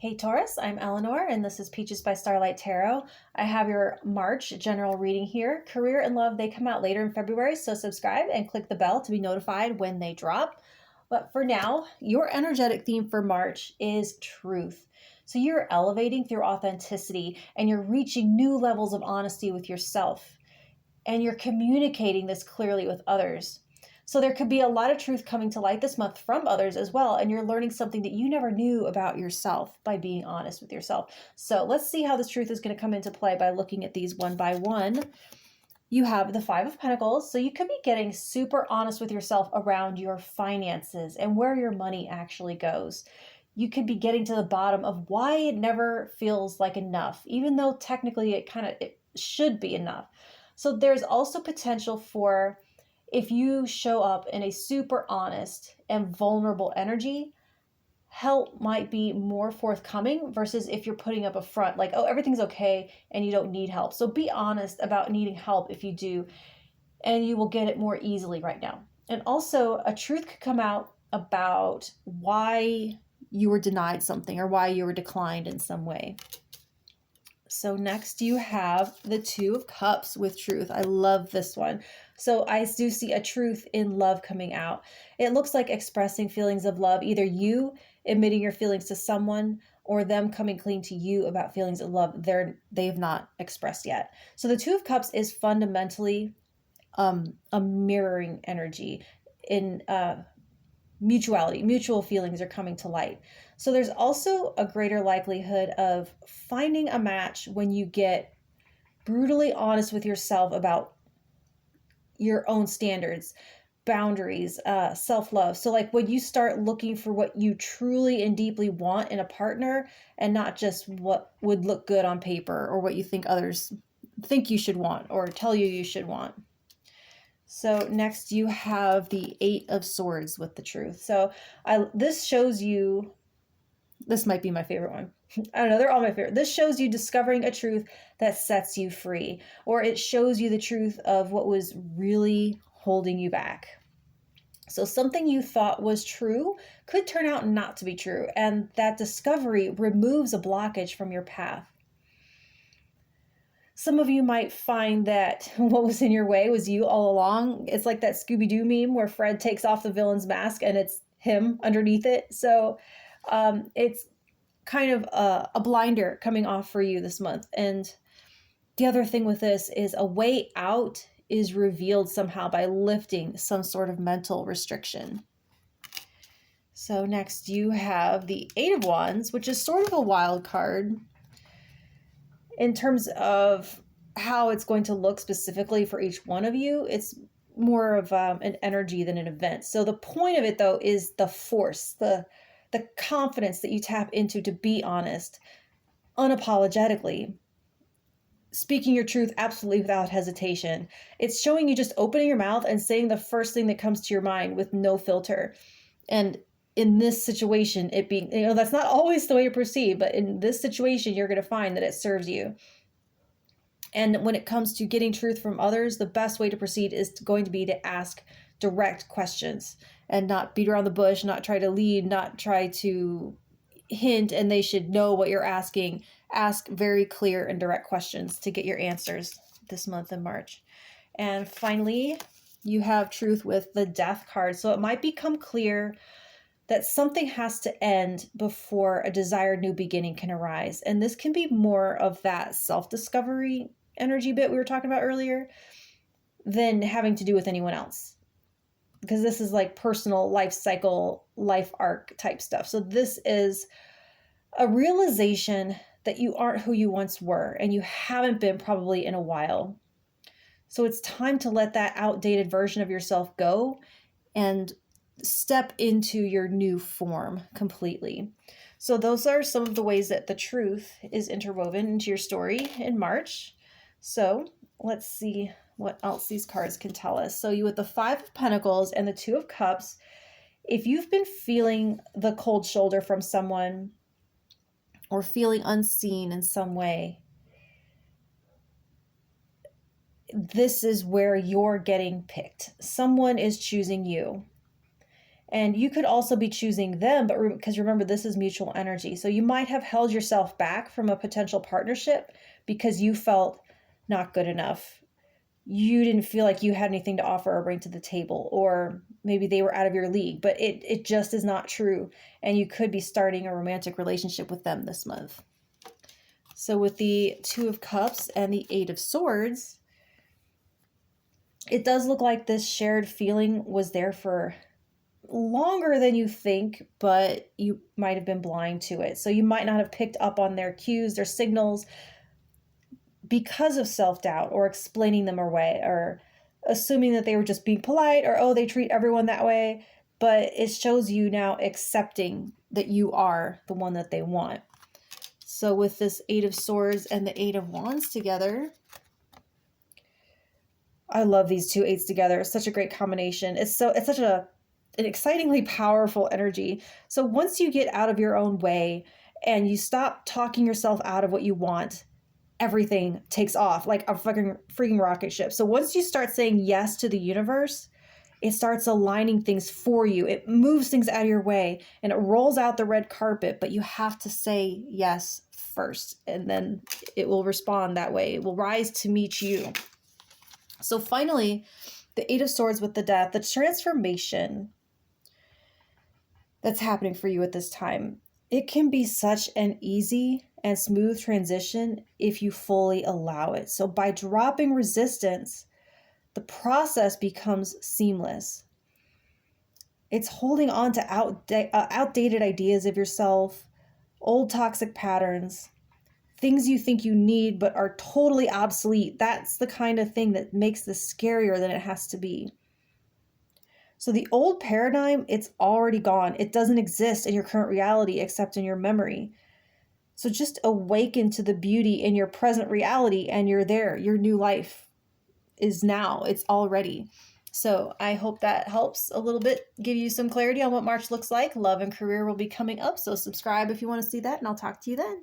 Hey Taurus, I'm Eleanor and this is Peaches by Starlight Tarot. I have your March general reading here. Career and love, they come out later in February, so subscribe and click the bell to be notified when they drop. But for now, your energetic theme for March is truth. So you're elevating through authenticity and you're reaching new levels of honesty with yourself. And you're communicating this clearly with others. So there could be a lot of truth coming to light this month from others as well, and you're learning something that you never knew about yourself by being honest with yourself. So let's see how this truth is going to come into play by looking at these one by one. You have the Five of Pentacles, so you could be getting super honest with yourself around your finances and where your money actually goes. You could be getting to the bottom of why it never feels like enough, even though technically it should be enough. So there's also potential for, if you show up in a super honest and vulnerable energy, help might be more forthcoming versus if you're putting up a front like, oh, everything's okay and you don't need help. So be honest about needing help if you do, and you will get it more easily right now. And also a truth could come out about why you were denied something or why you were declined in some way. So next you have the Two of Cups with truth. I love this one. So I do see a truth in love coming out. It looks like expressing feelings of love, either you admitting your feelings to someone or them coming clean to you about feelings of love they've not expressed yet. So the Two of Cups is fundamentally a mirroring energy in mutuality. Mutual feelings are coming to light. So there's also a greater likelihood of finding a match when you get brutally honest with yourself about your own standards, boundaries, self-love. So like when you start looking for what you truly and deeply want in a partner and not just what would look good on paper or what you think others think you should want or tell you should want. So next you have the Eight of Swords with the truth. So this shows you, this might be my favorite one. I don't know, they're all my favorite. This shows you discovering a truth that sets you free, or it shows you the truth of what was really holding you back. So something you thought was true could turn out not to be true, and that discovery removes a blockage from your path. Some of you might find that what was in your way was you all along. It's like that Scooby-Doo meme where Fred takes off the villain's mask and it's him underneath it. So it's kind of a blinder coming off for you this month. And the other thing with this is a way out is revealed somehow by lifting some sort of mental restriction. So next you have the Eight of Wands, which is sort of a wild card in terms of how it's going to look specifically for each one of you. It's more of an energy than an event. So the point of it, though, is the force, the confidence that you tap into to be honest, unapologetically, speaking your truth absolutely without hesitation. It's showing you just opening your mouth and saying the first thing that comes to your mind with no filter. And in this situation, it being, that's not always the way to proceed, but in this situation, you're going to find that it serves you. And when it comes to getting truth from others, the best way to proceed is going to be to ask direct questions and not beat around the bush, not try to lead, not try to hint, and they should know what you're asking. Ask very clear and direct questions to get your answers this month in March. And finally, you have truth with the Death card. So it might become clear that something has to end before a desired new beginning can arise. And this can be more of that self-discovery energy bit we were talking about earlier than having to do with anyone else. Because this is like personal life cycle, life arc type stuff. So this is a realization that you aren't who you once were, and you haven't been probably in a while. So it's time to let that outdated version of yourself go and step into your new form completely. So those are some of the ways that the truth is interwoven into your story in March. So let's see what else these cards can tell us. So you with the Five of Pentacles and the Two of Cups, if you've been feeling the cold shoulder from someone or feeling unseen in some way, this is where you're getting picked. Someone is choosing you. And you could also be choosing them, but because remember, this is mutual energy. So you might have held yourself back from a potential partnership because you felt not good enough. You didn't feel like you had anything to offer or bring to the table, or maybe they were out of your league, but it just is not true. And you could be starting a romantic relationship with them this month. So with the Two of Cups and the Eight of Swords, it does look like this shared feeling was there for longer than you think, but you might have been blind to it. So you might not have picked up on their cues, their signals, because of self-doubt or explaining them away or assuming that they were just being polite or, oh, they treat everyone that way. But it shows you now accepting that you are the one that they want. So with this Eight of Swords and the Eight of Wands together, I love these two eights together. It's such a great combination. It's such an excitingly powerful energy. So once you get out of your own way and you stop talking yourself out of what you want, everything takes off like a fucking freaking rocket ship. So once you start saying yes to the universe, it starts aligning things for you. It moves things out of your way and it rolls out the red carpet, but you have to say yes first, and then it will respond that way. It will rise to meet you. So finally, the Eight of Swords with the Death, the transformation that's happening for you at this time. It can be such an easy and smooth transition if you fully allow it. So by dropping resistance, the process becomes seamless. It's holding on to outdated ideas of yourself, old toxic patterns, things you think you need but are totally obsolete. That's the kind of thing that makes this scarier than it has to be. So the old paradigm, it's already gone. It doesn't exist in your current reality except in your memory. So just awaken to the beauty in your present reality and you're there. Your new life is now. It's already. So I hope that helps a little bit, give you some clarity on what March looks like. Love and career will be coming up. So subscribe if you want to see that, and I'll talk to you then.